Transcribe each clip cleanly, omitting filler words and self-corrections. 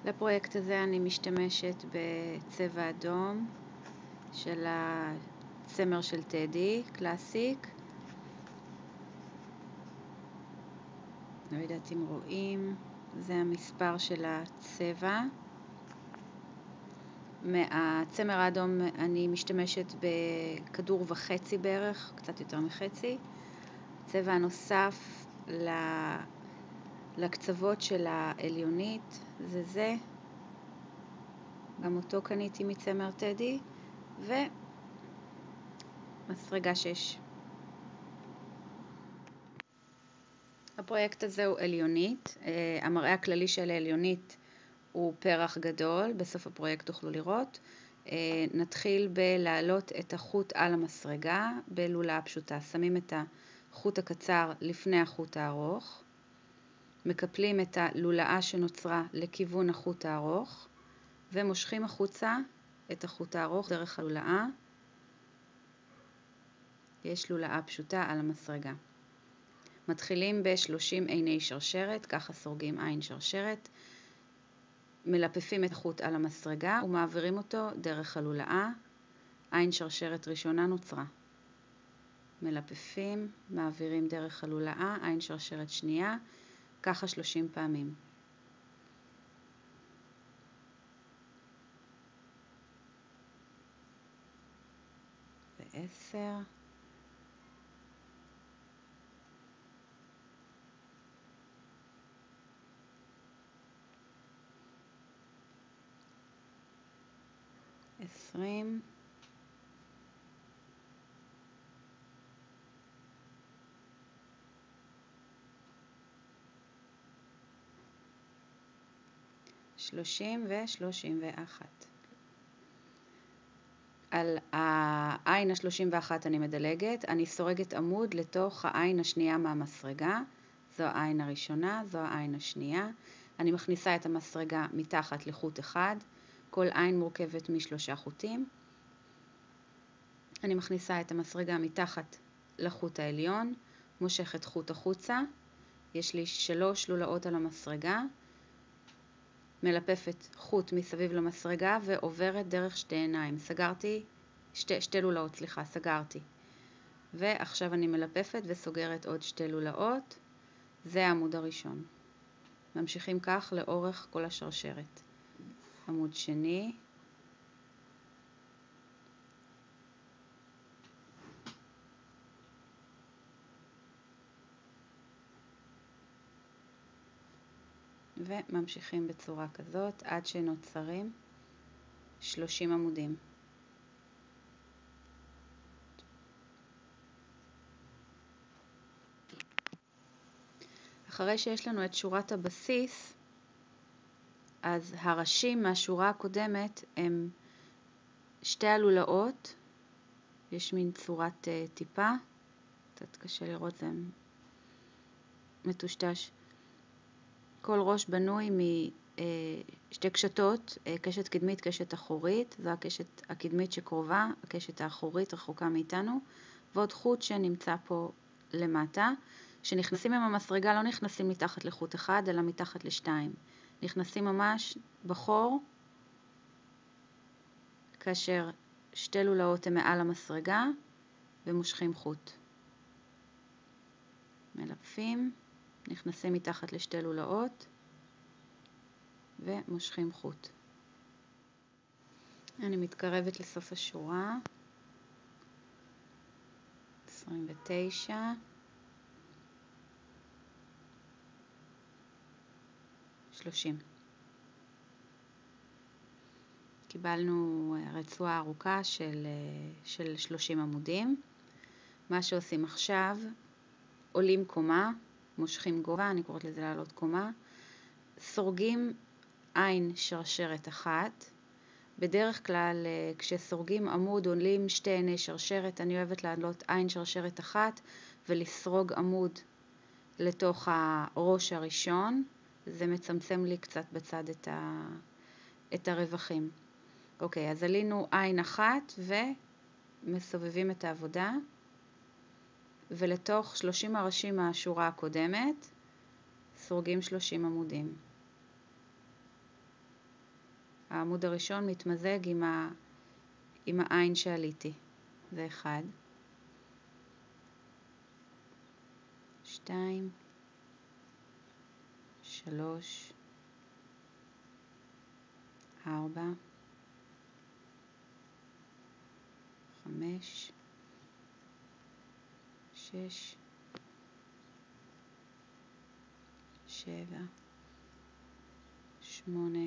לפרויקט הזה אני משתמשת בצבע אדום של הצמר של טדי, קלאסיק. לא יודעת אם רואים, זה המספר של הצבע. מהצמר האדום אני משתמשת בכדור וחצי בערך, קצת יותר מחצי. צבע הנוסף לקצוות של העליונית זה. גם אותו קניתי מצמר טדי, ומסרגה 6. הפרויקט הזה הוא עליונית. המראה הכללי של העליונית הוא פרח גדול, בסוף הפרויקט תוכלו לראות. נתחיל בלהעלות את החוט על המסרגה בלולאה פשוטה. שמים את החוט הקצר לפני החוט הארוך, מקפלים את הלולאה שנוצרה לכיוון החוט הארוך, ומושכים החוצה את החוט הארוך דרך הלולאה. יש לולאה פשוטה על המסרגה. מתחילים ב-30 עיני שרשרת, ככה סורגים עין שרשרת. מלפפים את החוט על המסרגה ומעבירים אותו דרך הלולאה. עין שרשרת ראשונה נוצרה. מלפפים, מעבירים דרך הלולאה, עין שרשרת שנייה, ככה 30 פעמים. ו10. עשרים. 30 ו-31. על העין ה-31 אני מדלגת, אני סורגת עמוד לתוך העין השנייה מהמסרגה. זו העין הראשונה, זו העין השנייה. אני מכניסה את המסרגה מתחת לחוט אחד. כל עין מורכבת מ3 חוטים. אני מכניסה את המסרגה מתחת לחוט העליון, מושכת חוט החוצה. יש לי 3 לולאות על המסרגה. מלפפת חוט מסביב למסרגה ועוברת דרך 2 עיניים. סגרתי, 2 לולאות, סגרתי. ועכשיו אני מלפפת וסוגרת עוד 2 לולאות. זה העמוד הראשון. ממשיכים כך לאורך כל השרשרת. עמוד שני. וממשיכים בצורה כזאת עד שנוצרים 30 עמודים. אחרי שיש לנו את שורת הבסיס, אז הראשים מהשורה הקודמת הם 2 הלולאות. יש מין צורת טיפה, קצת קשה לראות, זה מטושטש. כל ראש בנוי מ2 קשתות, קשת קדמית, קשת אחורית. זו הקשת הקדמית שקרובה, הקשת האחורית רחוקה מאיתנו, ועוד חוט שנמצא פה למטה. שנכנסים עם המסרגה לא נכנסים מתחת לחוט אחד, אלא מתחת ל2. נכנסים ממש בחור, כאשר 2 לולאות הם מעל המסרגה, ומושכים חוט. מלפים, נכנסים מתחת ל2 לולאות, ומושכים חוט. אני מתקרבת לסוף השורה. 29. 30. קיבלנו רצועה ארוכה של 30 עמודים. מה שעושים עכשיו, עולים קומה, מושכים גובה, אני קוראת לזה לעלות קומה, סורגים עין שרשרת אחת. בדרך כלל כשסורגים עמוד עולים 2 עיני שרשרת. אני אוהבת לעלות עין שרשרת אחת ולסרוג עמוד לתוך הראש הראשון. זה מצמצם לי קצת בצד את הרווחים. אוקיי, אז עלינו עין אחת ומסובבים את העבודה, ולתוך 30 הראשים מהשורה הקודמת סורגים 30 עמודים. העמוד הראשון מתמזג עם העין שעליתי. זה 1, 2, 3, 4, 5, 6, 7, 8,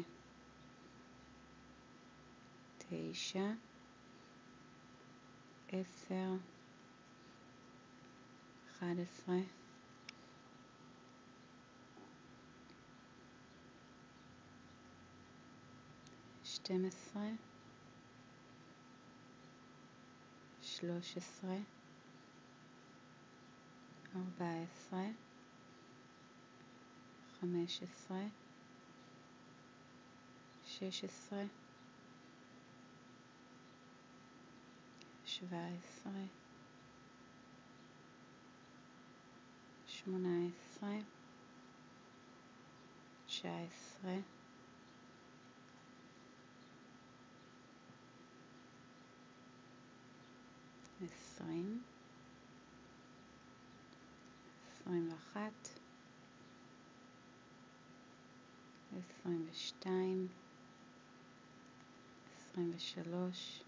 9, 10, 11, 12, 13, 14, 15, 16, 17, 18, 19, 20, 21, 22, 23,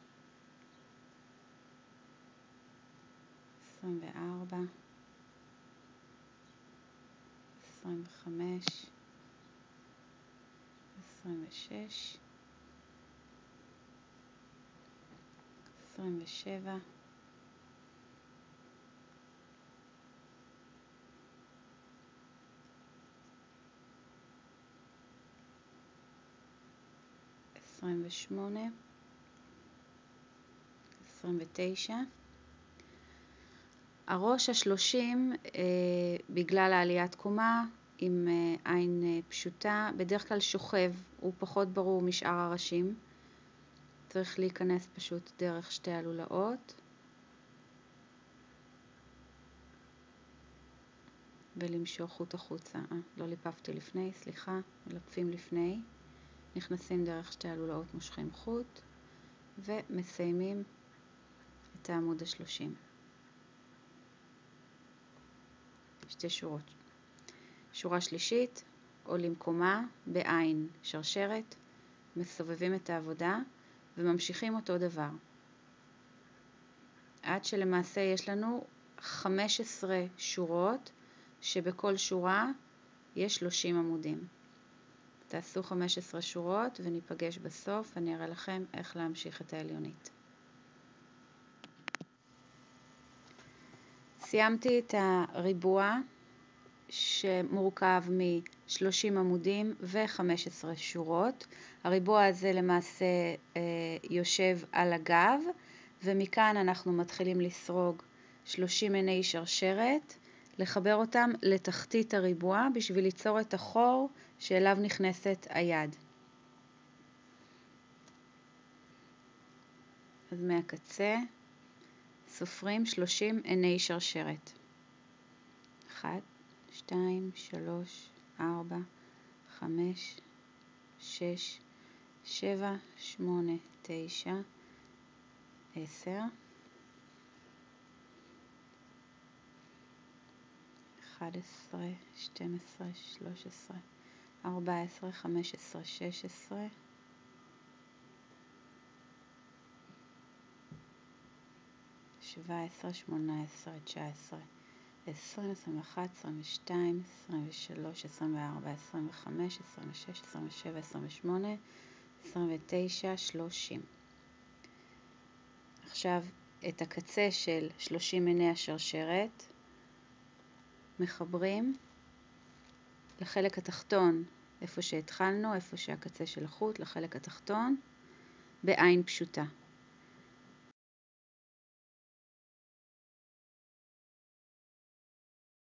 24, 25, 26, 27, 28, 29. הראש ה-30 בגלל העליית קומה עם עין פשוטה בדרך כלל שוכב, הוא פחות ברור משאר הראשים. צריך להיכנס פשוט דרך שתי הלולאות ולמשוך חוט החוצה. לא ליפפתי לפני, סליחה, מלפים לפני. נכנסים דרך שתי הלולאות, מושכים חוט ומסיימים את העמוד ה-30. שתי שורות. שורה שלישית, עולים קומה בעין שרשרת, מסובבים את העבודה וממשיכים אותו דבר. עד שלמעשה יש לנו 15 שורות שבכל שורה יש 30 עמודים. תעשו 15 שורות וניפגש בסוף ואני אראה לכם איך להמשיך את העליונית. סיימתי את הריבוע שמורכב מ-30 עמודים ו-15 שורות. הריבוע הזה למעשה יושב על הגב, ומכאן אנחנו מתחילים לסרוג 30 עיני שרשרת, לחבר אותם לתחתית הריבוע בשביל ליצור את החור שאליו נכנסת היד. אז מהקצה סופרים 30 עיני שרשרת. 1, 2, 3, 4, 5, 6, 7, 8, 9, 10, 11, 12, 13, 14, 15, 16, 17, 18, 19, 20, 21, 22, 23, 24, 25, 26, 27, 28, 29, 30. עכשיו את הקצה של 30 עיני השרשרת מחברים לחלק התחתון, איפה שהתחלנו, איפה שהקצה של החוט, לחלק התחתון, בעין פשוטה.